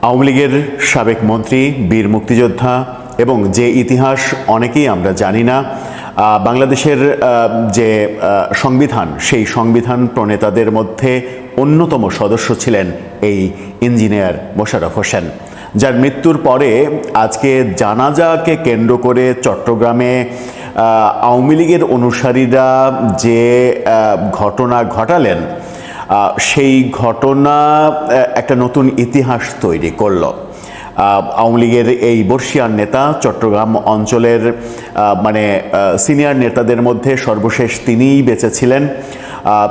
আওয়ামী লীগের সাবেক মন্ত্রী, বীর মুক্তিযোদ্ধা এবং যে ইতিহাস অনেকেই আমরা জানি না, বাংলাদেশের যে সংবিধান, সেই সংবিধান প্রণেতাদের মধ্যে অন্যতম সদস্য ছিলেন এই ইঞ্জিনিয়ার মোশাররফ হোসেন, যার মৃত্যুর পরে আজকে জানাজাকে কেন্দ্র করে চট্টগ্রামে আওয়ামী লীগের অনুসারীরা যে ঘটনা ঘটালেন, সেই ঘটনা একটা নতুন ইতিহাস তৈরি করল। আওয়ামী লীগের এই বর্ষিয়ান নেতা, চট্টগ্রাম অঞ্চলের সিনিয়র নেতাদের মধ্যে সর্বশেষ তিনিই বেঁচে ছিলেন।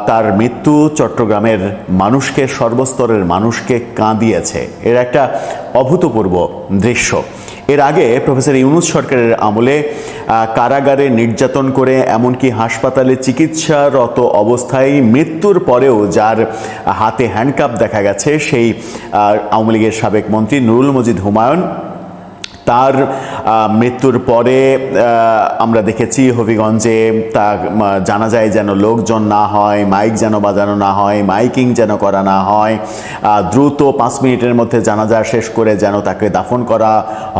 তার মৃত্যু চট্টগ্রামের মানুষকে, সর্বস্তরের মানুষকে কাঁদিয়েছে। এর একটা অভূতপূর্ব দৃশ্য। এর আগে প্রফেসর ইউনূস সরকারের আমলে কারাগারে নির্যাতন করে, এমনকি হাসপাতালে চিকিৎসারত অবস্থায় মৃত্যুর পরেও যার হাতে হ্যান্ডকাপ দেখা গেছে, সেই আওয়ামী লীগের সাবেক মন্ত্রী নুরুল মজিদ হুমায়ুন। তার মৃত্যুর পরে আমরা দেখেছি হবিগঞ্জে তা জানাজায় যেন লোকজন না হয়, মাইক যেন বাজানো না হয়, মাইকিং যেন করা না হয়, দ্রুত 5 মিনিটের মধ্যে জানাজা শেষ করে যেন তাকে দাফন করা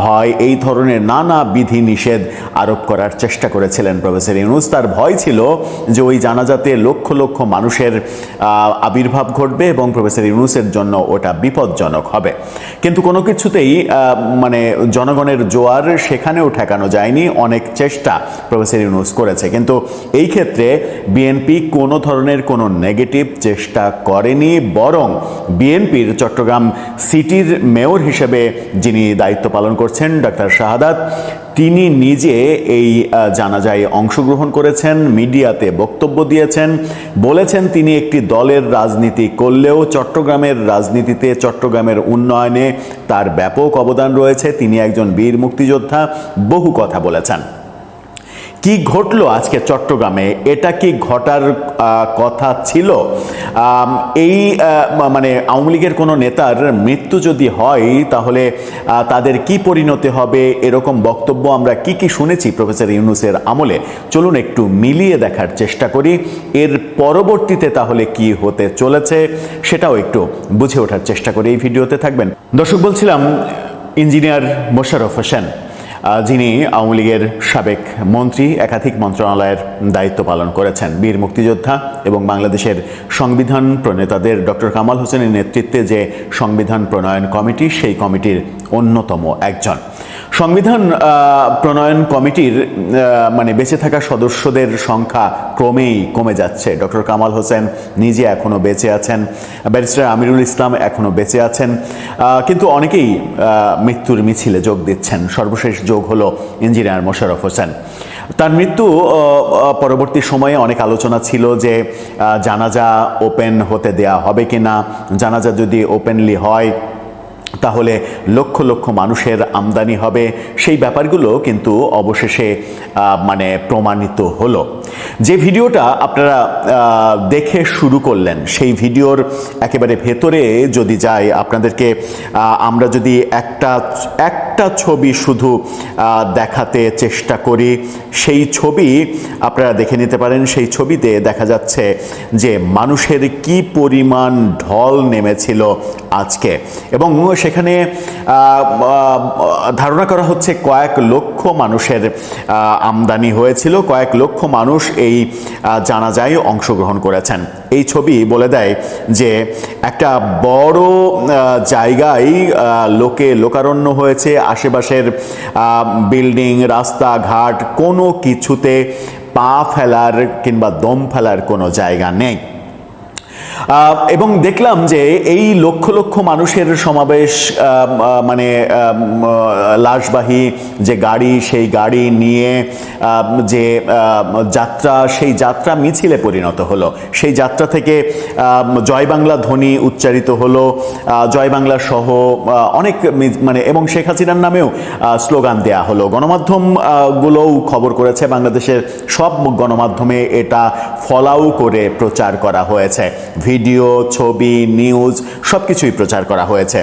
হয়, এই ধরনের নানা বিধি নিষেধ আরোপ করার চেষ্টা করেছিলেন প্রফেসর ইউনূস। তার ভয় ছিল যে ওই জানাজাতে লক্ষ লক্ষ মানুষের আবির্ভাব ঘটবে এবং প্রফেসর ইউনূসের জন্য ওটা বিপজ্জনক হবে। কিন্তু কোনো কিছুতেই জনগণের জোয়ার সেখানেও ঠেকানো যায়নি। অনেক চেষ্টা প্রফেসর ইউনূস করেছে, কিন্তু এই ক্ষেত্রে বিএনপি কোনো ধরনের কোনো নেগেটিভ চেষ্টা করেনি। বরং বিএনপির চট্টগ্রাম সিটির মেয়র হিসেবে যিনি দায়িত্ব পালন করছেন, ডক্টর শাহাদাত, তিনি নিজে এই জানাজায় অংশগ্রহণ করেছেন, মিডিয়াতে বক্তব্য দিয়েছেন, বলেছেন তিনি একটি দলের রাজনীতি করলেও চট্টগ্রামের রাজনীতিতে, চট্টগ্রামের উন্নয়নে তার ব্যাপক অবদান রয়েছে। তিনি একজন বীর মুক্তিযোদ্ধা, বহু কথা বলেছেন। কি ঘটলো আজকে চট্টগ্রামে? এটা কি ঘটার কথা ছিল? এই আওয়ামী লীগের কোনো নেতার মৃত্যু যদি হয় তাহলে তাদের কি পরিণতি হবে, এরকম বক্তব্য আমরা কি শুনেছি প্রফেসর ইউনূসের আমলে। চলুন একটু মিলিয়ে দেখার চেষ্টা করি। এর পরবর্তীতে তাহলে কি হতে চলেছে সেটাও একটু বুঝে ওঠার চেষ্টা করি। এই ভিডিওতে থাকবেন। দর্শক, বলছিলাম ইঞ্জিনিয়ার মোশাররফ হোসেন, যিনি আওয়ামী লীগের সাবেক মন্ত্রী, একাধিক মন্ত্রণালয়ের দায়িত্ব পালন করেছেন, বীর মুক্তিযোদ্ধা এবং বাংলাদেশের সংবিধান প্রণেতাদের ডক্টর কামাল হোসেনের নেতৃত্বে যে সংবিধান প্রণয়ন কমিটি, সেই কমিটির অন্যতম একজন। সংবিধান প্রণয়ন কমিটির বেঁচে থাকা সদস্যদের সংখ্যা ক্রমেই কমে যাচ্ছে। ডক্টর কামাল হোসেন নিজে এখনও বেঁচে আছেন, ব্যারিস্টার আমিরুল ইসলাম এখনও বেঁচে আছেন, কিন্তু অনেকেই মৃত্যুর মিছিলে যোগ দিচ্ছেন। সর্বশেষ যোগ হলো ইঞ্জিনিয়ার মোশাররফ হোসেন। তার মৃত্যু পরবর্তী সময়ে অনেক আলোচনা ছিল যে জানাজা ওপেন হতে দেয়া হবে কিনা, জানাজা যদি ওপেনলি হয় তাহলে লক্ষ লক্ষ মানুষের আমদানি হবে। সেই ব্যাপারগুলো কিন্তু অবশেষে প্রমাণিত হলো। যে ভিডিওটা আপনারা দেখে শুরু করলেন, সেই ভিডিওর একেবারে ভেতরে যদি যাই, আপনাদেরকে আমরা যদি একটা ছবি শুধু দেখাতে চেষ্টা করি, সেই ছবি আপনারা দেখে নিতে পারেন। সেই ছবিতে দেখা যাচ্ছে যে মানুষের কি পরিমাণ ঢল নেমেছিল আজকে, এবং সেখানে ধারণা করা হচ্ছে কয়েক লক্ষ মানুষের আমদানি হয়েছিল, কয়েক লক্ষ মানুষ এই জানাজায় অংশগ্রহণ করেছেন। এই ছবি বলে দেয় যে একটা বড় জায়গায় লোকে লোকারণ্য হয়েছে। আশেপাশের বিল্ডিং, রাস্তাঘাট, কোনো কিছুতে পা ফেলার কিংবা দম ফেলার কোনো জায়গা নেই। এবং দেখলাম যে এই লক্ষ লক্ষ মানুষের সমাবেশ, লাশবাহী যে গাড়ি, সেই গাড়ি নিয়ে যে যাত্রা, সেই যাত্রা মিছিলে পরিণত হলো। সেই যাত্রা থেকে জয় বাংলা ধ্বনি উচ্চারিত হলো, জয় বাংলা সহ অনেক এবং শেখ হাসিনার নামেও স্লোগান দেয়া হলো। গণমাধ্যমগুলোও খবর করেছে, বাংলাদেশের সব গণমাধ্যমে এটা ফলাও করে প্রচার করা হয়েছে। ভিডিও, ছবি, নিউজ সবকিছুই প্রচার করা হয়েছে।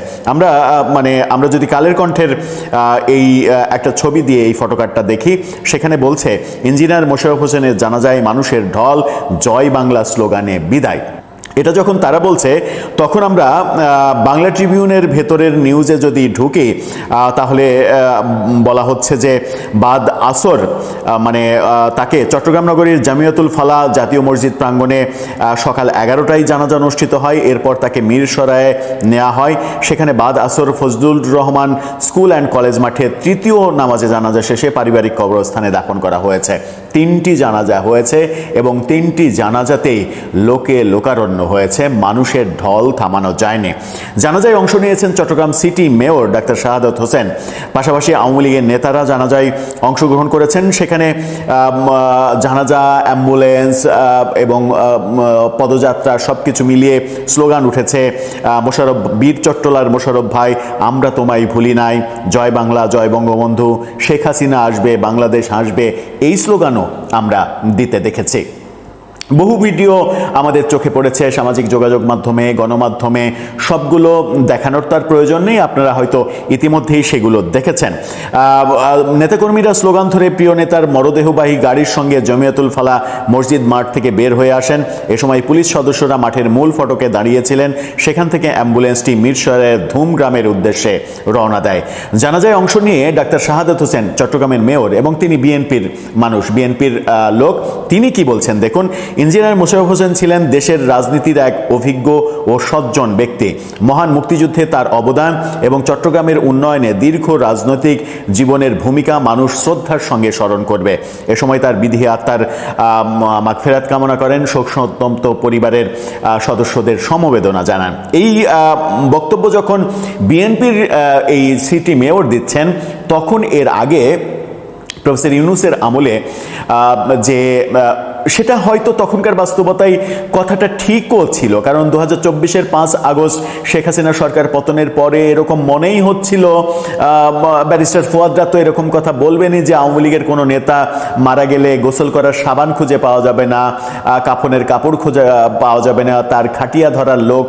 আমরা যদি কালের কণ্ঠের এই একটা ছবি দিয়ে এই ফটোকার্ডটা দেখি, সেখানে বলছে ইঞ্জিনিয়ার মোশাররফ হোসেনের জানাজায় মানুষের ঢল, জয় বাংলা স্লোগানে বিদায়। এটা যখন তারা বলছে তখন আমরা বাংলা ট্রিবিউনের ভেতরের নিউজে যদি ঢুকি তাহলে বলা হচ্ছে যে বাদ আসর মানে তাকে চট্টগ্রাম নগরীর জামিয়াতুল ফালাহ জাতীয় মসজিদ প্রাঙ্গণে সকাল 11টায় জানাজা অনুষ্ঠিত হয়। এরপর তাকে মিরসরায়ে নেওয়া হয়। সেখানে বাদ আসর Fazlur Rahman school and college মাঠে তৃতীয় নামাজে জানাজা শেষে পারিবারিক কবরস্থানে দাফন করা হয়েছে। 3টি জানাজা হয়েছে এবং 3টি জানাজাতেই লোকে লোকারণ্য হয়েছে, মানুষের ঢল থামানো যায়নি। জানাজায় অংশ নিয়েছেন Chittagong city mayor doctor Shahadat Hossain, পাশাপাশি আওয়ামী লীগের নেতারা জানাজায় অংশগ্রহণ করেছেন। সেখানে জানাজা, অ্যাম্বুলেন্স এবং পদযাত্রা সবকিছু মিলিয়ে স্লোগান উঠেছে মোশাররফ, বীর চট্টলার মোশাররফ ভাই, আমরা তোমায় ভুলি নাই, জয় বাংলা, জয় বঙ্গবন্ধু, শেখ হাসিনা আসবে, বাংলাদেশ আসবে, এই স্লোগানও আমরা দিতে দেখেছি। বহু ভিডিও আমাদের চোখে পড়েছে সামাজিক যোগাযোগ মাধ্যমে, গণমাধ্যমে, সবগুলো দেখানোর তার প্রয়োজন নেই, আপনারা হয়তো ইতিমধ্যেই সেগুলো দেখেছেন। নেতাকর্মীরা স্লোগান ধরে প্রিয় নেতার মরদেহবাহী গাড়ির সঙ্গে জমিয়াতুল ফালাহ মসজিদ মাঠ থেকে বের হয়ে আসেন। এ সময় পুলিশ সদস্যরা মাঠের মূল ফটকে দাঁড়িয়েছিলেন। সেখান থেকে অ্যাম্বুলেন্সটি মিরসরাইয়ের ধুম গ্রামের উদ্দেশ্যে রওনা দেয়। জানাজায় অংশ নিয়ে ডাক্তার শাহাদাত হোসেন, চট্টগ্রামের মেয়র এবং তিনি বিএনপির মানুষ, বিএনপির লোক, তিনি কি বলছেন দেখুন। ইঞ্জিনিয়ার মোশাররফ হোসেন ছিলেন দেশের রাজনীতির এক অভিজ্ঞ ও সজ্জন ব্যক্তি। মহান মুক্তিযুদ্ধে তার অবদান এবং চট্টগ্রামের উন্নয়নে দীর্ঘ রাজনৈতিক জীবনের ভূমিকা মানুষ শ্রদ্ধার সঙ্গে স্মরণ করবে। এ সময় তার বিধি আত্মার মাগফিরাত কামনা করেন, শোকসন্তপ্ত পরিবারের সদস্যদের সমবেদনা জানান। এই বক্তব্য যখন বিএনপির এই সিটি মেয়র দিচ্ছেন, তখন এর আগে প্রফেসর ইউনূসের আমলে যে সেটা হয়তো তখনকার বাস্তবতায় কথাটা ঠিকও ছিল, কারণ 2024-এর 5 আগস্ট শেখ হাসিনা সরকার পতনের পরে এরকম মনেই হচ্ছিল, ব্যারিস্টার ফুয়াদরা তো এরকম কথা বলবেনই যে আওয়ামী লীগের কোনো নেতা মারা গেলে গোসল করার সাবান খুঁজে পাওয়া যাবে না, কাফনের কাপড় খুঁজে পাওয়া যাবে না, তার খাটিয়া ধরার লোক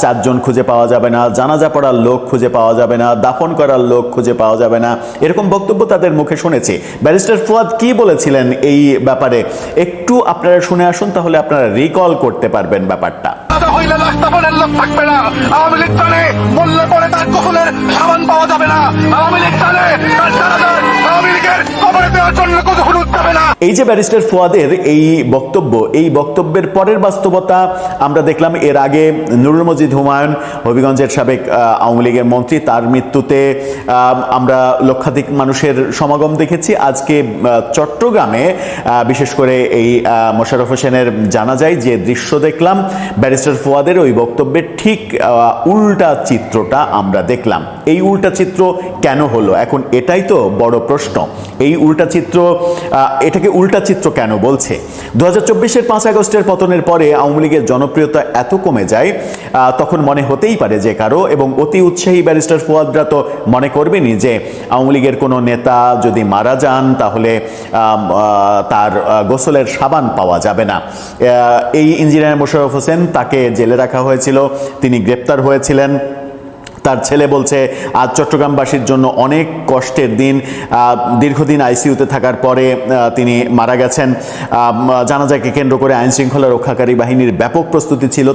4 জন খুঁজে পাওয়া যাবে না, জানাজা পড়ার লোক খুঁজে পাওয়া যাবে না, দাফন করার লোক খুঁজে পাওয়া যাবে না, এরকম বক্তব্য তাদের মুখে শুনেছি। ব্যারিস্টার ফুয়াদ কি বলেছিলেন এই ব্যাপারে একটু আপনারা শুনে আসুন, তাহলে আপনারা রিকল করতে পারবেন ব্যাপারটা। এই যে ব্যারিস্টার ফুয়াদের এই বক্তব্য, এই বক্তব্যের পরের বাস্তবতা আমরা দেখলাম এর আগে নুরুল মজিদ হুমায়ুন, হবিগঞ্জের সাবেক আওয়ামী লীগের মন্ত্রী, তার মৃত্যুতে আমরা লক্ষাধিক মানুষের সমাগম দেখেছি। আজকে চট্টগ্রামে বিশেষ করে এই মোশাররফ হোসেনের জানাজায় যে দৃশ্য দেখলাম, ব্যারিস্টার ফুয়াদের ওই বক্তব্যের ঠিক উল্টা চিত্রটা আমরা দেখলাম। এই উল্টা চিত্র কেন হলো, এখন এটাই তো বড় প্রশ্ন। এই উল্টা চিত্র, এটাকে উল্টা চিত্র কেন বলছে? 2024-এর 5 আগস্টের পতনের পরে আওয়ামী লীগের জনপ্রিয়তা এত কমে যায়, তখন মনে হতেই পারে যে কারো, এবং অতি উৎসাহী ব্যারিস্টার ফুয়াদরা তো মনে করবেনই যে আওয়ামী লীগের কোনো নেতা যদি মারা যান তাহলে তার গোসলের সাবান পাওয়া যাবে না। এই ইঞ্জিনিয়ার মোশাররফ হোসেন, তাকে জেলে রাখা হয়েছিল, তিনি গ্রেপ্তার হয়েছিলেন। তার ছেলে বলছে আজ চট্টগ্রামবাসীর জন্য অনেক কষ্টের দিন, দীর্ঘদিন আইসিইউতে থাকার পরে তিনি মারা গেছেন। জানাজাকে কেন্দ্র করে আইন শৃঙ্খলা রক্ষাকারী বাহিনীর ব্যাপক প্রস্তুতি ছিল,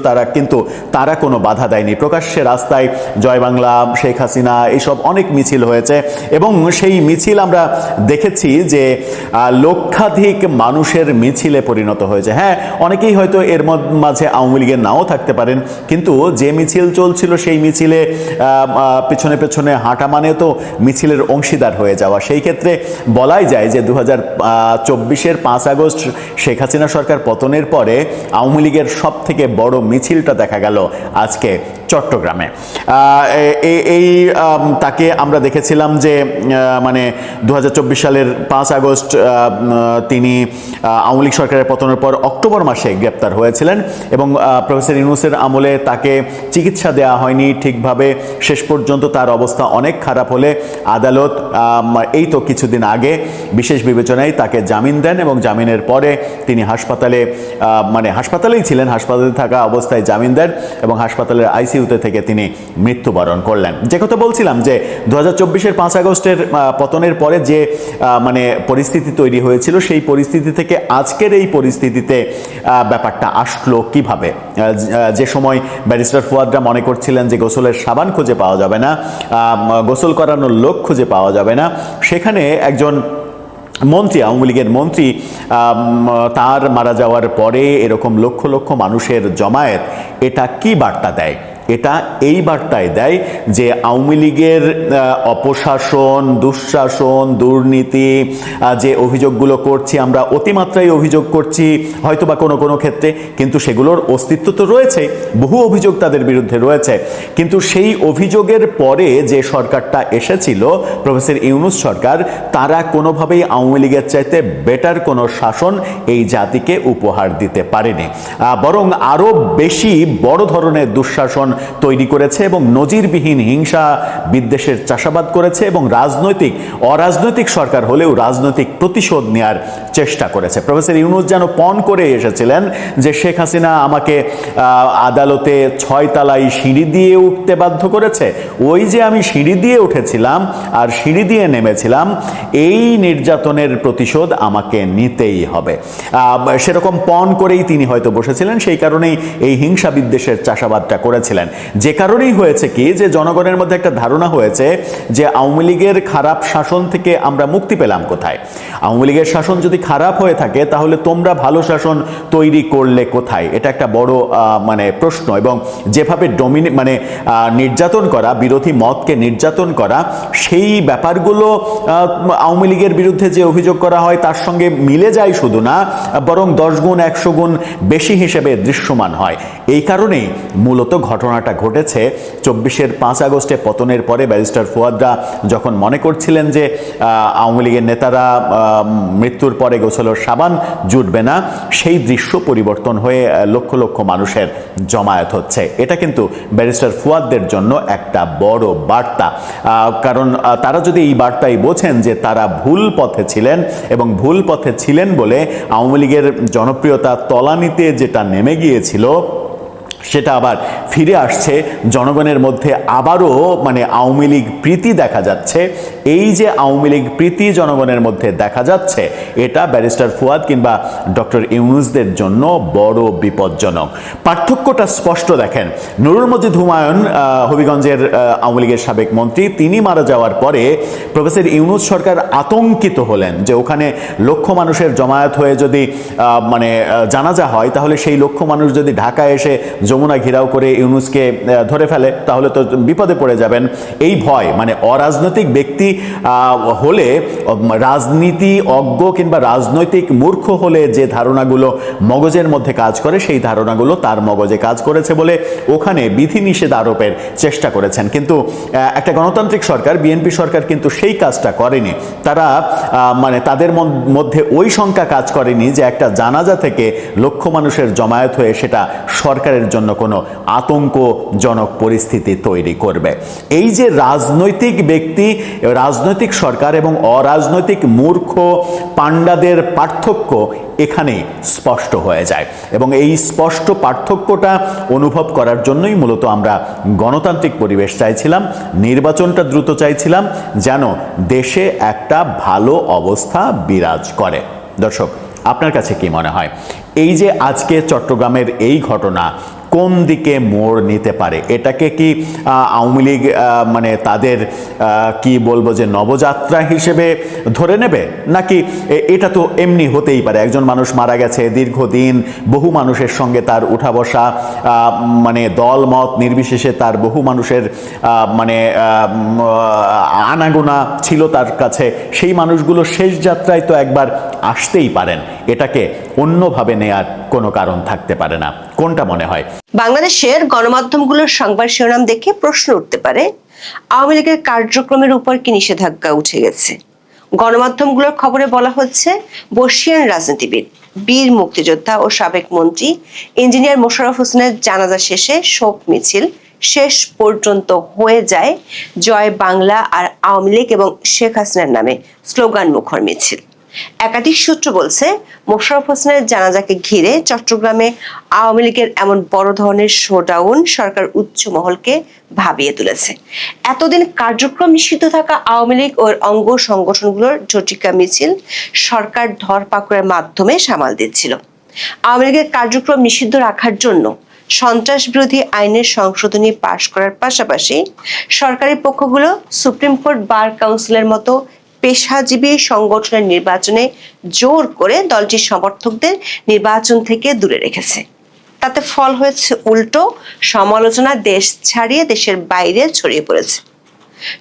তারা কোনো বাধা দেয়নি। প্রকাশ্যে রাস্তায় জয় বাংলা, শেখ হাসিনা, এইসব অনেক মিছিল হয়েছে এবং সেই মিছিল আমরা দেখেছি যে লক্ষাধিক মানুষের মিছিলে পরিণত হয়েছে। হ্যাঁ, অনেকেই হয়তো এর মাঝে আওয়ামী লীগের নাও থাকতে পারেন, কিন্তু যে মিছিল চলছিল সেই মিছিলে পেছনে পেছনে হাঁটা মানে তো মিছিলের অংশীদার হয়ে যাওয়া। সেই ক্ষেত্রে বলাই যায় যে 2024-এর 5 আগস্ট শেখ হাসিনা সরকার পতনের পরে আওয়ামী লীগের সব থেকে বড় মিছিলটা দেখা গেল আজকে চট্টগ্রামে। এই তাকে আমরা দেখেছিলাম যে মানে 2024 সালের 5 আগস্ট তিনি আওয়ামী লীগ সরকারের পতনের পর অক্টোবর মাসে গ্রেপ্তার হয়েছিলেন এবং প্রফেসর ইউনূসের আমলে তাকে চিকিৎসা দেওয়া হয়নি ঠিকভাবে, শেষ পর্যন্ত তার অবস্থা অনেক খারাপ হলে আদালত এই তো কিছুদিন আগে বিশেষ বিবেচনায় তাকে জামিন দেন এবং জামিনের পরে তিনি হাসপাতালেই ছিলেন, হাসপাতালে থাকা অবস্থায় জামিন দেন এবং হাসপাতালের আইসিইউতে থেকে তিনি মৃত্যুবরণ করলেন। যে কথা বলছিলাম যে 2024-এর 5 আগস্টের পতনের পরে যে পরিস্থিতি তৈরি হয়েছিল, সেই পরিস্থিতি থেকে আজকের এই পরিস্থিতিতে ব্যাপারটা আসলো কিভাবে। যে সময় ব্যারিস্টার ফুয়াদরা মনে করছিলেন যে গোসলের সাবান খুঁজে পাওয়া যাবে না, গোসল করানোর লোক খুঁজে পাওয়া যাবে না, সেখানে একজন মন্ত্রী, আওয়ামী লীগের মন্ত্রী, তার মারা যাওয়ার পরে এরকম লক্ষ লক্ষ মানুষের জমায়েত, এটা কি বার্তা দেয়? এটা এই বার্তায় দেয় যে আওয়ামী লীগের অপশাসন, দুঃশাসন, দুর্নীতি, যে অভিযোগগুলো করছি আমরা, অতিমাত্রায় অভিযোগ করছি হয়তোবা কোনো কোনো ক্ষেত্রে, কিন্তু সেগুলোর অস্তিত্ব তো রয়েছে, বহু অভিযোগ তাদের বিরুদ্ধে রয়েছে, কিন্তু সেই অভিযোগের পরে যে সরকারটা এসেছিল, প্রফেসর ইউনূস সরকার, তারা কোনোভাবেই আওয়ামী লীগের চাইতে বেটার কোনো শাসন এই জাতিকে উপহার দিতে পারেনি, বরং আরও বেশি বড় ধরনের দুঃশাসন তৈরি করেছে এবং নজিরবিহীন হিংসা বিদ্বেষের চাষাবাদ করেছে এবং অরাজনৈতিক সরকার হলেও রাজনৈতিক প্রতিশোধ নেওয়ার চেষ্টা করেছে। প্রফেসর ইউনূস যেন পণ করে এসেছিলেন যে শেখ হাসিনা আমাকে আদালতে 6 তলায় সিঁড়ি দিয়ে উঠতে বাধ্য করেছে, ওই যে আমি সিঁড়ি দিয়ে উঠেছিলাম আর সিঁড়ি দিয়ে নেমেছিলাম, এই নির্যাতনের প্রতিশোধ আমাকে নিতেই হবে। সেরকম পণ করেই তিনি হয়তো বসেছিলেন, সেই কারণেই এই হিংসা বিদ্বেষের চাষাবাদটা করেছিলেন। যে কারণেই হয়েছে কি, যে জনগণের মধ্যে একটা ধারণা হয়েছে যে আওয়ামী লীগের খারাপ শাসন থেকে আমরা মুক্তি পেলাম কোথায়? আওয়ামী লীগের শাসন যদি খারাপ হয়ে থাকে তাহলে তোমরা ভালো শাসন তৈরি করলে কোথায়? এটা একটা বড় প্রশ্ন। এবং যেভাবে নির্যাতন করা, বিরোধী মতকে নির্যাতন করা, সেই ব্যাপারগুলো আওয়ামী লীগের বিরুদ্ধে যে অভিযোগ করা হয় তার সঙ্গে মিলে যায় শুধু না, বরং 10 গুণ 100 গুণ বেশি হিসেবে দৃশ্যমান হয়। এই কারণেই মূলত ঘটনাটা ঘটেছে 24-এর 5 আগস্টে পতনের পরে ব্যারিস্টার ফুয়াদরা যখন মনে করছিলেন যে আওয়ামী লীগের নেতারা মৃত্যুর পরে গোসলের সাবান জুটবে না, সেই দৃশ্য পরিবর্তন হয়ে লক্ষ লক্ষ মানুষের জমায়েত হচ্ছে। এটা কিন্তু ব্যারিস্টার ফুয়াদদের জন্য একটা বড় বার্তা, কারণ তারা যদি এই বার্তাই বোঝেন যে তারা ভুল পথে ছিলেন এবং ভুল পথে ছিলেন বলে আওয়ামী লীগের জনপ্রিয়তা তলানিতে যেটা নেমে গিয়েছিল, সেটা আবার ফিরে আসছে জনগণের মধ্যে, আবারও আওয়ামী লীগ প্রীতি দেখা যাচ্ছে। এই যে আওয়ামী লীগ প্রীতি জনগণের মধ্যে দেখা যাচ্ছে, এটা ব্যারিস্টার ফুয়াদ কিংবা ডক্টর ইউনূসদের জন্য বড় বিপজ্জনক। পার্থক্যটা স্পষ্ট দেখেন। নুরুল মজিদ হুমায়ুন, হবিগঞ্জের আওয়ামী লীগের সাবেক মন্ত্রী, তিনি মারা যাওয়ার পরে প্রফেসর ইউনূস সরকার আতঙ্কিত হলেন যে ওখানে লক্ষ মানুষের জমায়েত হয়ে যদি জানাজা হয়, তাহলে সেই লক্ষ মানুষ যদি ঢাকায় এসে যমুনা ঘেরাও করে ইউনূসকে ধরে ফেলে তাহলে তো বিপদে পড়ে যাবেন। এই ভয়, অরাজনৈতিক ব্যক্তি হলে, রাজনীতি অজ্ঞ কিংবা রাজনৈতিক মূর্খ হলে যে ধারণাগুলো মগজের মধ্যে কাজ করে, সেই ধারণাগুলো তার মগজে কাজ করেছে বলে ওখানে বিধিনিষেধ আরোপের চেষ্টা করেছেন। কিন্তু একটা গণতান্ত্রিক সরকার, বিএনপি সরকার কিন্তু সেই কাজটা করেনি। তারা তাদের মধ্যে ওই শঙ্কা কাজ করেনি যে একটা জানাজা থেকে লক্ষ মানুষের জমায়েত হয়ে সেটা সরকারের জন্য কোনো আতঙ্কজনক পরিস্থিতি তৈরি করবে। এই যে রাজনৈতিক ব্যক্তি, রাজনৈতিক সরকার এবং অরাজনৈতিক মূর্খ পাণ্ডাদের পার্থক্য এখানেই স্পষ্ট হয়ে যায় এবং এই স্পষ্ট পার্থক্যটা অনুভব করার জন্যই মূলত আমরা গণতান্ত্রিক পরিবেশ চাইছিলাম, নির্বাচনটা দ্রুত চাইছিলাম, যেন দেশে একটা ভালো অবস্থা বিরাজ করে। দর্শক, আপনার কাছে কি মনে হয় এই যে আজকে চট্টগ্রামের এই ঘটনা কোন দিকে মোড় নিতে পারে? এটাকে কি আওয়ামী লীগ তাদের কি বলবো যে নবযাত্রা হিসেবে ধরে নেবে, নাকি এটা তো এমনি হতেই পারে, একজন মানুষ মারা গেছে, দীর্ঘদিন বহু মানুষের সঙ্গে তার উঠা বসা, দল মত নির্বিশেষে তার বহু মানুষের আনাগোনা ছিল তার কাছে, সেই মানুষগুলো শেষ যাত্রায় তো একবার আসতেই পারেন, এটাকে অন্যভাবে নেয়ার কোনো কারণ থাকতে পারে না। কোনটা মনে হয়? বাংলাদেশের গণমাধ্যমগুলোর সংবাদ শিরোনাম দেখে প্রশ্ন উঠতে পারে, আওয়ামী লীগের কার্যক্রমের উপর কি নিষেধাজ্ঞা উঠে গেছে? গণমাধ্যমগুলোর খবরে বলা হচ্ছে, বর্ষিয়ান রাজনীতিবিদ, বীর মুক্তিযোদ্ধা ও সাবেক মন্ত্রী ইঞ্জিনিয়ার মোশাররফ হোসেনের জানাজা শেষে শোক মিছিল শেষ পর্যন্ত হয়ে যায় জয় বাংলা আর আওয়ামী লীগ এবং শেখ হাসিনার নামে স্লোগান মুখর মিছিল। একাধিক সূত্র বলছে, মোশাররফ হোসেনের জানাজাকে ঘিরে চট্টগ্রামে আওয়ামী লীগের এমন বড় ধরনের শোডাউন সরকার উচ্চ মহলকে ভাবিয়ে তুলেছে। এতদিন কার্যক্রম নিষিদ্ধ থাকা আওয়ামী লীগ ও অঙ্গ সংগঠনগুলোর ঝটিকা মিছিল সরকার ধরপাকড়ের মাধ্যমে সামাল দিচ্ছিল। আওয়ামী লীগের কার্যক্রম নিষিদ্ধ রাখার জন্য সন্ত্রাস বিরোধী আইনের সংশোধনী পাশ করার পাশাপাশি সরকারি পক্ষগুলো সুপ্রিম কোর্ট বার কাউন্সিলের মতো পেশাজীবী সংগঠনের নির্বাচনে জোর করে দলটির সমর্থকদের নির্বাচন থেকে দূরে রেখেছে। তাতে ফল হয়েছে উল্টো সমালোচনা দেশ ছাড়িয়ে দেশের বাইরে ছড়িয়ে পড়েছে।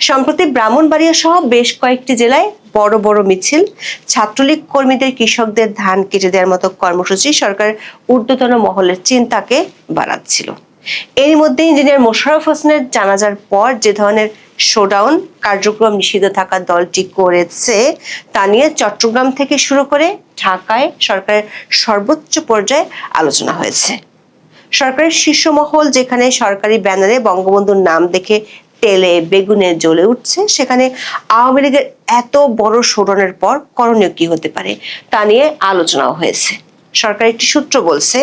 সম্প্রতি ব্রাহ্মণবাড়িয়া সহ বেশ কয়েকটি জেলায় বড় বড় মিছিল, ছাত্রলীগ কর্মীদের কৃষকদের ধান কেটে দেওয়ার মতো কর্মসূচি সরকার ঊর্ধ্বতন মহলের চিন্তাকে বাড়াচ্ছিল। এর মধ্যে ইঞ্জিনিয়ার মোশাররফ হোসেনের জানাজার পর যে ধরনের শোডাউন কার্যক্রম নিষিদ্ধ থাকা দলটি করেছে তা নিয়ে চট্টগ্রাম থেকে শুরু করে ঢাকায় সরকারের সর্বোচ্চ পর্যায়ে আলোচনা হয়েছে। সরকারের শীর্ষ মহল যেখানে সরকারি ব্যানারে বঙ্গবন্ধুর নাম দেখে তেলে বেগুনে জ্বলে উঠছে, সেখানে আওয়ামী লীগের এত বড় শোডাউনের পর করণীয় কি হতে পারে তা নিয়ে আলোচনাও হয়েছে। সরকার একটি সূত্র বলছে,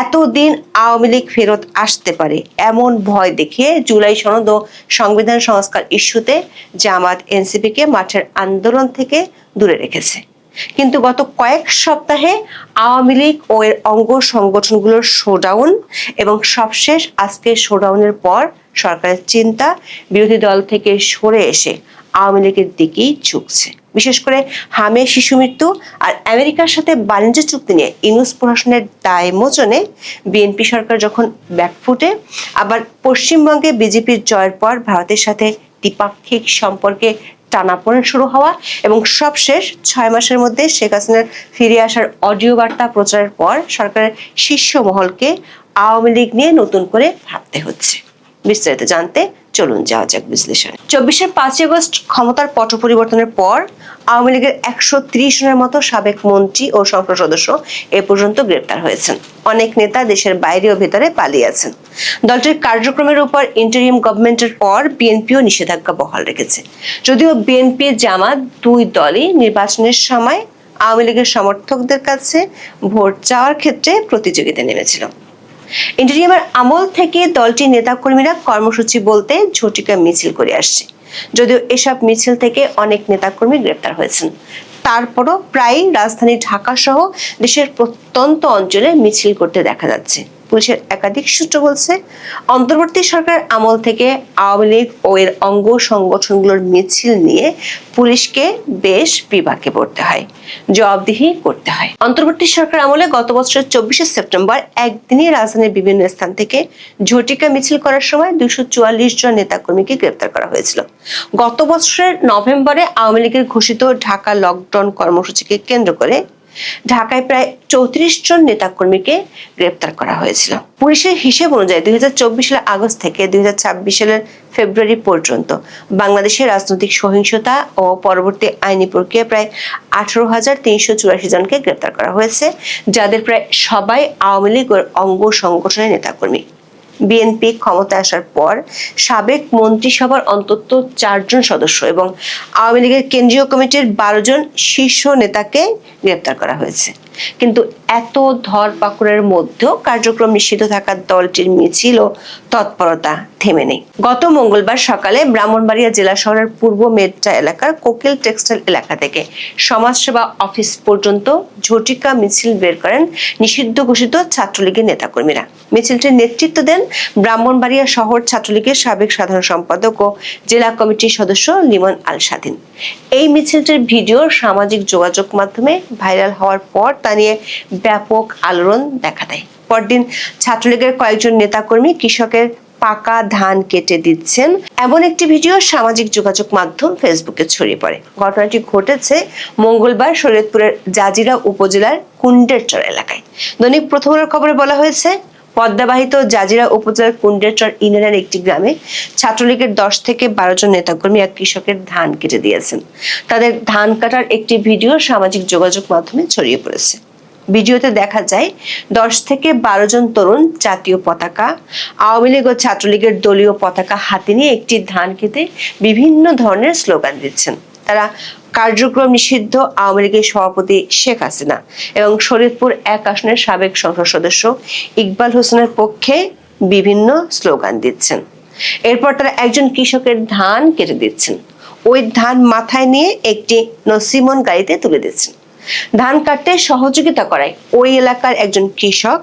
এতদিন আওয়ামী লীগ ফেরত আসতে পারে এমন ভয় দেখিয়ে জুলাই সনদ ও সংবিধান সংস্কার ইস্যুতে জামাত এনসিপিকে মাঠের আন্দোলন থেকে দূরে রেখেছে। কিন্তু গত কয়েক সপ্তাহে আওয়ামী লীগ ও এর অঙ্গ সংগঠনগুলোর শোডাউন এবং সবশেষ আজকের শোডাউনের পর সরকারের চিন্তা বিরোধী দল থেকে সরে এসে আওয়ামী লীগের দিকেই ঝুঁকছে। বিশেষ করে হামে শিশু মৃত্যু আর আমেরিকার সাথে বাণিজ্য চুক্তি নিয়ে ইউনূস প্রশাসনের দায় মোচনে বিএনপি সরকার যখন ব্যাকফুটে, আবার পশ্চিমবঙ্গে বিজেপির জয়ের পর ভারতের সাথে দ্বিপাক্ষিক সম্পর্কে টানাপোড়েন শুরু হওয়া এবং সবশেষ 6 মাসের মধ্যে শেখ হাসিনার ফিরে আসার অডিও বার্তা প্রচারের পর সরকারের শীর্ষ মহলকে আওয়ামী লীগ নিয়ে নতুন করে ভাবতে হচ্ছে। বিস্তারিত জানতে চলুন যাওয়া যাক বিশ্লেষণে। 24-এর 5 আগস্ট ক্ষমতার পট পরিবর্তনের পর আওয়ামী লীগের 130 জনের মতো সাবেক মন্ত্রী ও সংসদ সদস্য এ পর্যন্ত গ্রেপ্তার হয়েছেন। অনেক নেতা দেশের বাইরে ও ভেতরে পালিয়ে আছেন। দলটির কার্যক্রমের উপর ইন্টারিম গভর্নমেন্টের পর বিএনপিও নিষেধাজ্ঞা বহাল রেখেছে। যদিও বিএনপি জামাত দুই দলই নির্বাচনের সময় আওয়ামী লীগের সমর্থকদের কাছে ভোট চাওয়ার ক্ষেত্রে প্রতিযোগিতা নেমেছিল। ইন্টারিয়ামের আমল থেকে দলটির নেতাকর্মীরা কর্মসূচি বলতে ঝটিকা মিছিল করে আসছে। যদিও এসব মিছিল থেকে অনেক নেতাকর্মী গ্রেপ্তার হয়েছেন, তারপরও প্রায় রাজধানী ঢাকা সহ দেশের প্রত্যন্ত অঞ্চলে মিছিল করতে দেখা যাচ্ছে। পুলিশের একাধিক সূত্র বলছে, অন্তর্বর্তী সরকার আমল থেকে আওয়ামী লীগ ও এর অঙ্গ সংগঠনগুলোর মিছিল নিয়ে পুলিশকে বেশ বিপাকে পড়তে হয়, জবাবদিহি করতে হয়। অন্তর্বর্তী সরকার আমলে গত বছরের 24শে সেপ্টেম্বর একদিনই রাজধানীর বিভিন্ন স্থান থেকে ঝটিকা মিছিল করার সময় 244 জন নেতাকর্মীকে গ্রেপ্তার করা হয়েছিল। গত বছরের নভেম্বরে আওয়ামী লীগের ঘোষিত ঢাকা লকডাউন কর্মসূচিকে কেন্দ্র করে ঢাকায় প্রায় 34 জন নেতাকর্মীকে গ্রেপ্তার করা হয়েছিল। পুলিশের হিসেব অনুযায়ী 2024 সালের আগস্ট থেকে 2026 সালের ফেব্রুয়ারি পর্যন্ত বাংলাদেশের রাজনৈতিক সহিংসতা ও পরবর্তী আইনি প্রক্রিয়া প্রায় 18,384 জনকে গ্রেপ্তার করা হয়েছে, যাদের প্রায় সবাই আওয়ামী লীগ ও অঙ্গ সংগঠনের নেতাকর্মী। বিএনপি ক্ষমতায় আসার পর সাবেক মন্ত্রিসভার অন্তত 4 জন সদস্য এবং আওয়ামী লীগের কেন্দ্রীয় কমিটির 12 জন শীর্ষ নেতাকে গ্রেপ্তার করা হয়েছে। কিন্তু এত ধরপাকড়ের মধ্যেও কার্যক্রম নিষিদ্ধ থাকা দলটির মিছিল ও তৎপরতা থেমে নেই। গত মঙ্গলবার সকালে ব্রাহ্মণবাড়িয়া জেলা শহরের পূর্ব মেট্রা এলাকার কোকিল টেক্সটাইল এলাকা থেকে সমাজসেবা অফিস পর্যন্ত ঝটিকা মিছিল বের করেন নিষিদ্ধ ঘোষিত ছাত্রলীগের নেতাকর্মীরা। মিছিলটির নেতৃত্ব দেন ব্রাহ্মণবাড়িয়া শহর ছাত্রলীগের সাবেক সাধারণ সম্পাদক ও জেলা কমিটির সদস্য লিমন আল স্বাধীন। এই মিছিলটির ভিডিও সামাজিক যোগাযোগ মাধ্যমে ভাইরাল হওয়ার পর তা নিয়ে ব্যাপক আলোড়ন দেখা দেয়। পরদিন ছাত্রলীগের কয়েকজন নেতাকর্মী কৃষকের পাকা ধান কেটে দিচ্ছেন এমন একটি ভিডিও সামাজিক যোগাযোগ মাধ্যম ফেসবুকে ছড়িয়ে পড়ে। ঘটনাটি ঘটেছে মঙ্গলবার শরীয়তপুরের জাজিরা উপজেলার কুন্ডেরচর এলাকায়। দৈনিক প্রথম আলোর খবরে বলা হয়েছে, পদ্মাবাহিত জাজিরা উপজেলার কুন্ডেরচর ইউনিয়নের একটি গ্রামে ছাত্রলীগের 10 থেকে 12 জন নেতাকর্মী এক কৃষকের ধান কেটে দিয়েছেন। তাদের ধান কাটার একটি ভিডিও সামাজিক যোগাযোগ মাধ্যমে ছড়িয়ে পড়েছে। ভিডিওতে দেখা যায় 10 থেকে 12 জন তরুণ জাতীয় পতাকা, আওয়ামী লীগ ও ছাত্রলীগের দলীয় পতাকা হাতে নিয়ে একটি ধান খেতে বিভিন্ন ধরনের স্লোগান দিচ্ছেন। তারা কার্যক্রম নিষিদ্ধ আওয়ামী লীগের সভাপতি শেখ হাসিনা এবং শরীয়তপুর 1 আসনের সাবেক সংসদ সদস্য ইকবাল হোসেনের পক্ষে বিভিন্ন স্লোগান দিচ্ছেন। এরপর তারা একজন কৃষকের ধান কেটে দিচ্ছেন। ওই ধান মাথায় নিয়ে একটি নসিমন গাড়িতে তুলে দিচ্ছেন। ধান কাটতে সহযোগিতা করায় ওই এলাকার একজন কৃষক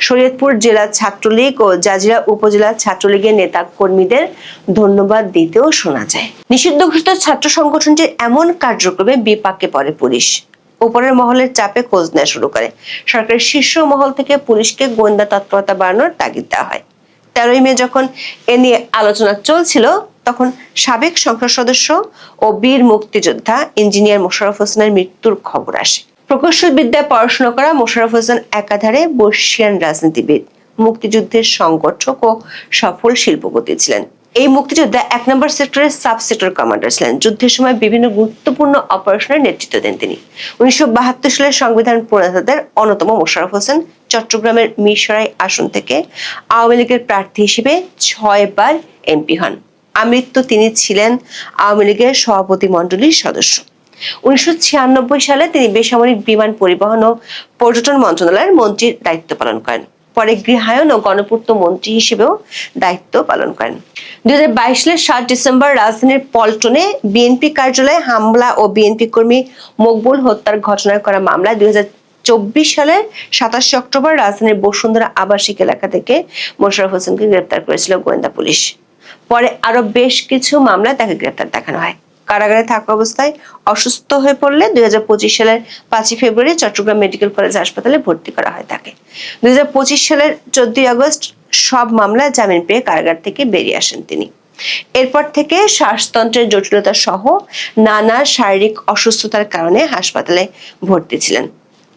শরীয়তপুর জেলা ছাত্রলীগ ও জাজিরা উপজেলা ছাত্রলীগের নেতা কর্মীদের ধন্যবাদ দিতেও শোনা যায়। নিষিদ্ধ ঘোষিত ছাত্র সংগঠনটির এমন কার্যক্রমে বিপাকে পড়ে পুলিশ। উপরের মহলের চাপে খোঁজ নেওয়া শুরু করে। সরকারের শীর্ষ মহল থেকে পুলিশকে গোয়েন্দা তৎপরতা বাড়ানোর তাগিদ দেওয়া হয়। 13ই মে যখন এ নিয়ে আলোচনা চলছিল, তখন সাবেক সংসদ সদস্য ও বীর মুক্তিযোদ্ধা ইঞ্জিনিয়ার মোশাররফ হোসেনের মৃত্যুর খবর আসে। প্রকৌশল বিদ্যায় পড়াশোনা করা মোশাররফ হোসেন একাধারে বর্ষিয়ান রাজনীতিবিদ, মুক্তিযুদ্ধের সংগঠক ও সফল শিল্পপতি ছিলেন। এই মুক্তিযোদ্ধা 1 নম্বর সেক্টরের সাব সেক্টর কমান্ডার ছিলেন। যুদ্ধের সময় বিভিন্ন গুরুত্বপূর্ণ অপারেশনের নেতৃত্ব দেন তিনি। 1972 সালের সংবিধান প্রণেতাদের অন্যতম মোশাররফ হোসেন চট্টগ্রামের মিরসরাই আসন থেকে আওয়ামী লীগের প্রার্থী হিসেবে 6 বার এমপি হন। আমৃত্যু তিনি ছিলেন আওয়ামী লীগের সভাপতি মণ্ডলীর সদস্য। 1996 সালে তিনি বেসামরিক বিমান পরিবহন ও পর্যটন মন্ত্রণালয়ের মন্ত্রীর দায়িত্ব পালন করেন। পরে গৃহায়ন ও গণপূর্ত মন্ত্রী হিসেবেও দায়িত্ব পালন করেন। 2022 সালের 7 ডিসেম্বর রাজধানীর পল্টনে বিএনপি কার্যালয়ে হামলা ও বিএনপি কর্মী মকবুল হত্যার ঘটনায় করা মামলায় 2024 সালের 27 অক্টোবর রাজধানীর বসুন্ধরা আবাসিক এলাকা থেকে মোশাররফ হোসেনকে গ্রেপ্তার করেছিল গোয়েন্দা পুলিশ। পরে আরো বেশ কিছু মামলায় তাকে গ্রেপ্তার দেখানো হয়। কারাগারে থাকা অবস্থায় অসুস্থ হয়ে পড়লে 2025 সালের 5 ফেব্রুয়ারি চট্টগ্রাম মেডিকেল কলেজ হাসপাতালে ভর্তি করা হয় তাকে। 2025 সালের 14 আগস্ট সব মামলায় জামিন পেয়ে কারাগার থেকে বেরিয়ে আসেন তিনি। এরপর থেকে শ্বাসতন্ত্রের জটিলতা সহ নানা শারীরিক অসুস্থতার কারণে হাসপাতালে ভর্তি ছিলেন।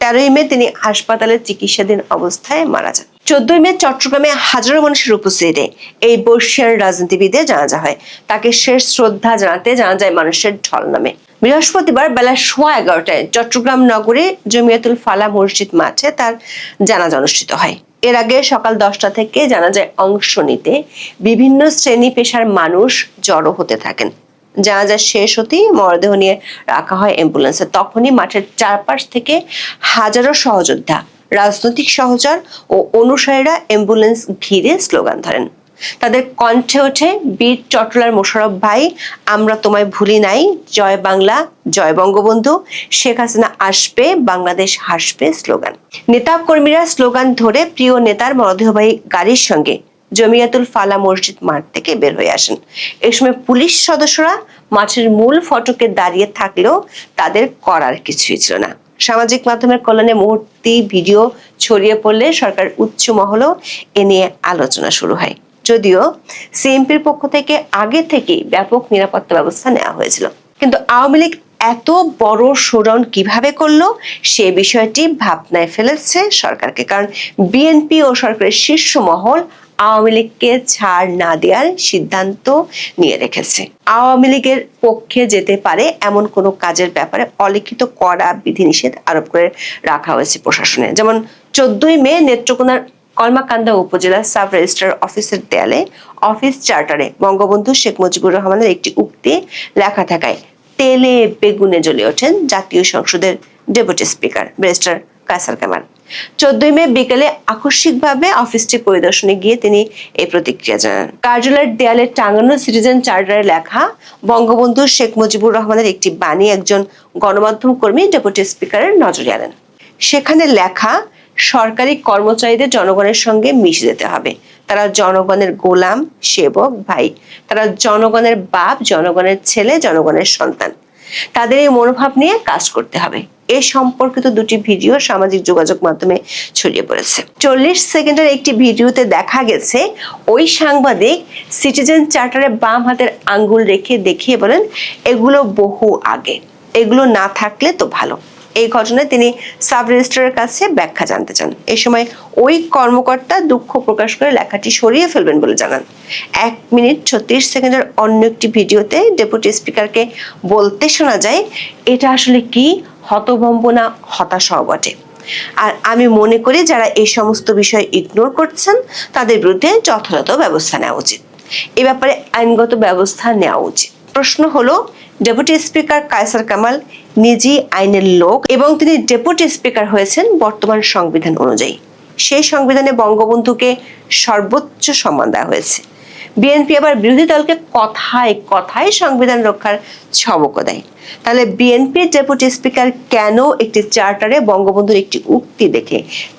13ই মে তিনি হাসপাতালে চিকিৎসাধীন অবস্থায় মারা যান। 14ই মে চট্টগ্রামে হাজারো মানুষের উপস্থিতিতে এই বর্ষিয়ান রাজনীতিবিদের জানাজা হয়। তাকে শেষ শ্রদ্ধা জানাতে জানাজায় মানুষের ঢল নামে। বৃহস্পতিবার বেলা 11:15টায় চট্টগ্রাম নগরে জমিয়াতুল ফালাহ মসজিদ মাঠে তার জানাজা অনুষ্ঠিত হয়। এর আগে সকাল 10টা থেকে জানাজায় অংশ নিতে বিভিন্ন শ্রেণী পেশার মানুষ জড়ো হতে থাকেন। জানাজা শেষ হতেই মরদেহ নিয়ে রাখা হয় অ্যাম্বুলেন্সে। তখনই মাঠের চারপাশ থেকে হাজারো সহযোদ্ধা, রাজনৈতিক সহচর ও অনুসারীরা অ্যাম্বুলেন্স ঘিরে স্লোগান ধরেন। তাদের কণ্ঠে ওঠে বীর চট্টলার মোশাররফ ভাই, আমরা তোমায় ভুলি নাই, জয় বাংলা, জয় বঙ্গবন্ধু, শেখ হাসিনা আসবে, বাংলাদেশ হাসবে স্লোগান। নেতা কর্মীরা স্লোগান ধরে প্রিয় নেতার মরদেহবাহী গাড়ির সঙ্গে জমিয়াতুল ফালাহ মসজিদ মাঠ থেকে বের হয়ে আসেন। এই সময় পুলিশ সদস্যরা মাঠের মূল ফটকে দাঁড়িয়ে থাকলেও তাদের করার কিছুই ছিল না। সামাজিক মাধ্যমের কল্যাণে মুহূর্তে ভিডিও ছড়িয়ে পড়লে সরকার উচ্চ মহলেও এ নিয়ে আলোচনা শুরু হয়। যদিও সিএমপির পক্ষ থেকে আগে থেকেই ব্যাপক নিরাপত্তা ব্যবস্থা নেওয়া হয়েছিল, কিন্তু আওয়ামী লীগ এত বড় শোডাউন কিভাবে করলো সে বিষয়টি ভাবনায় ফেলেছে সরকারকে। কারণ বিএনপি ও সরকারের শীর্ষ মহল আওয়ামী লীগকে ছাড় না দেওয়ার সিদ্ধান্ত নিয়ে রেখেছে। আওয়ামী লীগের পক্ষে যেতে পারে এমন কোনো কাজের ব্যাপারে অলিখিত কড়া বিধিনিষেধ আরোপ করে রাখা হয়েছে প্রশাসনে। যেমন 14ই মে নেত্রকোনার কলমাকান্দা উপজেলা সাব রেজিস্ট্রার অফিসের দেয়ালে অফিস চার্টারে বঙ্গবন্ধু শেখ মুজিবুর রহমানের একটি উক্তি লেখা থাকায় তেলে বেগুনে জ্বলে ওঠেন জাতীয় সংসদের deputy speaker barrister Kaiser Kamal. 14ই মে বিকেলে আকস্মিকভাবে অফিসটি পরিদর্শনে গিয়ে তিনি এই প্রতিক্রিয়া জানান। কার্যালয়ের দেয়ালে টাঙানো সিটিজেন চার্টারে লেখা বঙ্গবন্ধু শেখ মুজিবুর রহমানের একটি বাণী একজন গণমাধ্যম কর্মী ডেপুটি স্পিকারের নজরে আনেন। সেখানে লেখা, সরকারি কর্মচারীদের জনগণের সঙ্গে মিশে যেতে হবে। তারা জনগণের গোলাম, সেবক, ভাই। তারা জনগণের বাপ, জনগণের ছেলে, জনগণের সন্তান। তাদের এই মনোভাব নিয়ে কাজ করতে হবে। এ সম্পর্কিত দুটি ভিডিও সামাজিক যোগাযোগ মাধ্যমে ছড়িয়ে পড়েছে। 40 সেকেন্ডের একটি ভিডিওতে দেখা গেছে ওই সাংবাদিক সিটিজেন চার্টারে বাম হাতের আঙ্গুল রেখে দেখিয়ে বলেন, এগুলো বহু আগে, এগুলো না থাকলে তো ভালো। এই ঘটনায় তিনি সাব রেজিস্ট্রারের কাছে ব্যাখ্যা জানতে চান। এই সময় ওই কর্মকর্তা দুঃখ প্রকাশ করে লেখাটি সরিয়ে ফেলবেন বলে জানান। 1 মিনিট 36 সেকেন্ডের অন্য একটি ভিডিওতে ডেপুটি স্পিকারকে বলতে শোনা যায়, এটা আসলে কি হতভম্ব না হতাশাও বটে। আর আমি মনে করি যারা এই সমস্ত বিষয় ইগনোর করছেন তাদের বিরুদ্ধে যথাযথ ব্যবস্থা নেওয়া উচিত। এ ব্যাপারে আইনগত ব্যবস্থা নেওয়া উচিত। প্রশ্ন হলো, ডেপুটি স্পিকার কায়সার কামাল নিজেই আইনের লোক এবং তিনি ডেপুটি স্পিকার হয়েছেন বর্তমান সংবিধান অনুযায়ী। সেই সংবিধানে বঙ্গবন্ধুকে সর্বোচ্চ সম্মান দেওয়া হয়েছে। বিএনপি আবার বিরোধী দলকে কথায় কথায় সংবিধান রক্ষার ছবকও দেয়। তাহলে বিএনপির ডেপুটি স্পিকার কেন একটি চার্টারে বঙ্গবন্ধুর একটি উক্তি দেখে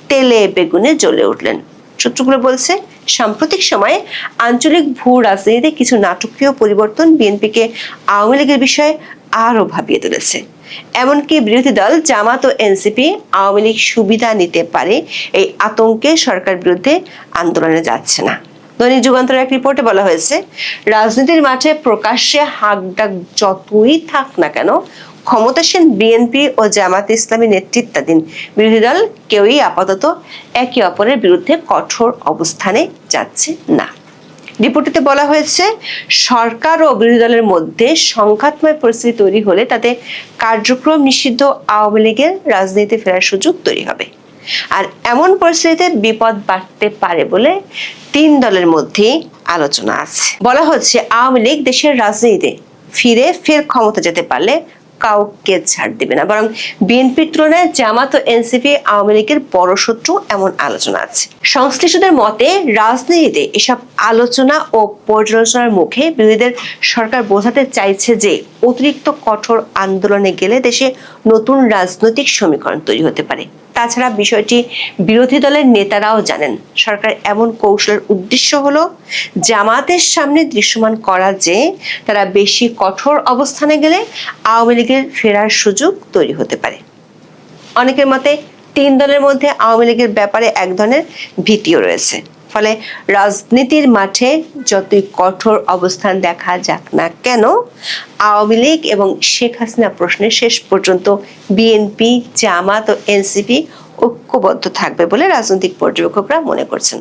তেলে বেগুনে জ্বলে উঠলেন? সূত্রগুলো বলছে, সাম্প্রতিক সময়ে আঞ্চলিক ভূ রাজনীতিতে কিছু নাটকীয় পরিবর্তন বিএনপিকে আওয়ামী লীগের বিষয়ে আরো ভাবিয়ে তুলেছে। এমনকি বিরোধী দল জামাত ও এনসিপি আওয়ামী লীগ সুবিধা নিতে পারে এই আতঙ্কে সরকার বিরুদ্ধে আন্দোলনে যাচ্ছে না। দৈনিক যুগান্তরের এক রিপোর্টে বলা হয়েছে, রাজনীতির মাঠে প্রকাশ্যে হাকডাক যতই থাক না কেন, ক্ষমতাসীন বিএনপি ও জামাত ইসলামী নেতৃত্বাধীন বিরোধী দল কেউই আপাতত একে অপরের বিরুদ্ধে কঠোর অবস্থানে যাচ্ছে না। রিপোর্টটিতে বলা হয়েছে, সরকার ও বিরোধী দলের মধ্যে সংঘাতময় পরিস্থিতি তৈরি হলে তাতে কার্যক্রম নিষিদ্ধ আওয়ামী লীগের রাজনীতিতে ফেরার সুযোগ তৈরি হবে। আর এমন পরিস্থিতিতে বিপদ বাড়তে পারে বলে তিন দলের মধ্যে আলোচনা আছে। বলা হচ্ছে, আওয়ামী লীগ দেশের রাজনীতিতে ফের ক্ষমতা যেতে পারলে কাউকে ছাড় দেবে না, বরং বিএনপির তুলনায় জামাত ও এনসিপি আওয়ামী লীগের বড় শত্রু, এমন আলোচনা আছে। সংশ্লিষ্টদের মতে রাজনীতিতে এসব আলোচনা ও পর্যালোচনার মুখে বিরোধীদের সরকার বোঝাতে চাইছে যে অতিরিক্ত কঠোর আন্দোলনে গেলে দেশে নতুন রাজনৈতিক সমীকরণ তৈরি হতে পারে। তাছাড়া বিষয়টি বিরোধী দলের নেতারাও জানেন। সরকার এমন কৌশলের উদ্দেশ্য হলো জামাতের সামনে দৃশ্যমান করা যে তারা বেশি কঠোর অবস্থানে গেলে আওয়ামী লীগের ফেরার সুযোগ তৈরি হতে পারে। অনেকের মতে তিন দলের মধ্যে আওয়ামী লীগের ব্যাপারে এক ধরনের ভীতিও রয়েছে। ফলে রাজনীতির মাঠে যতই কঠোর অবস্থান দেখা যাক না কেন, আওয়ামী লীগ এবং শেখ হাসিনা প্রশ্নে শেষ পর্যন্ত বিএনপি, জামাত ও এনসিপি ঐক্যবদ্ধ থাকবে বলে রাজনৈতিক পর্যবেক্ষকরা মনে করছেন।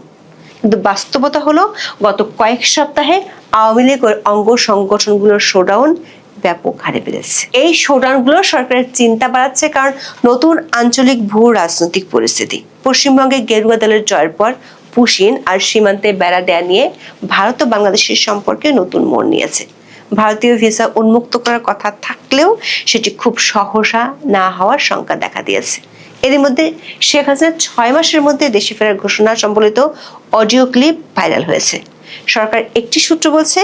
কিন্তু বাস্তবতা হলো, গত কয়েক সপ্তাহে আওয়ামী লীগ ও অঙ্গ সংগঠনগুলোর শোডাউন ব্যাপক হারে বেড়েছে। এই শোডাউনগুলো সরকারের চিন্তা বাড়াচ্ছে, কারণ নতুন আঞ্চলিক ভূ রাজনৈতিক পরিস্থিতি। পশ্চিমবঙ্গে গেরুয়া দলের জয়ের পর পুশিন আর সীমান্তে বেড়া দেয়া নিয়ে ভারত ও বাংলাদেশের সম্পর্কে নতুন মোড় নিয়েছে। ভারতীয় ভিসা উন্মুক্ত করার কথা থাকলেও সেটি খুব সহসা না হওয়ার শঙ্কা দেখা দিয়েছে। এরই মধ্যে শেখ হাসিনা 6 মাসের মধ্যে দেশে ফেরার ঘোষণা সম্বলিত অডিও ক্লিপ ভাইরাল হয়েছে। সরকার একটি সূত্র বলছে,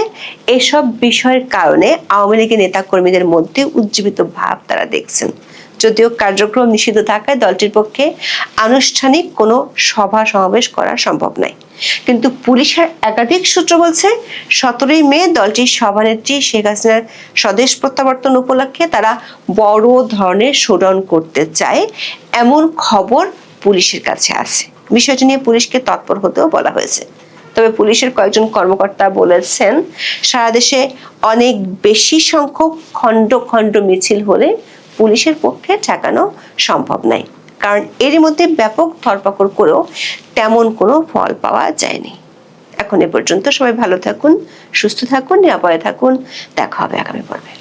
এসব বিষয়ের কারণে আওয়ামী লীগের নেতা কর্মীদের মধ্যে উজ্জীবিত ভাব তারা দেখছেন। যদিও কার্যক্রম নিষিদ্ধ থাকায় দলটির পক্ষে আনুষ্ঠানিক কোনো সভা সমাবেশ করা সম্ভব নয়। কিন্তু পুলিশের একাধিক সূত্র বলছে, 17 মে দলটির সভানেত্রী শেখ হাসিনার স্বদেশ প্রত্যাবর্তন উপলক্ষে তারা বড় ধরনের শোডাউন করতে চায়, এমন খবর পুলিশের কাছে আছে। বিষয়টি নিয়ে পুলিশকে তৎপর হতেও বলা হয়েছে। তবে পুলিশের কয়েকজন কর্মকর্তা বলেছেন, সারা দেশে অনেক বেশি সংখ্যক খণ্ড খণ্ড মিছিল হলে পুলিশের পক্ষে ঠেকানো সম্ভব নয়, কারণ এরই মধ্যে ব্যাপক ধরপাকড় করেও তেমন কোনো ফল পাওয়া যায়নি। এখন এ পর্যন্ত। সবাই ভালো থাকুন, সুস্থ থাকুন, নিরাপদে থাকুন। দেখা হবে আগামী পর্বে।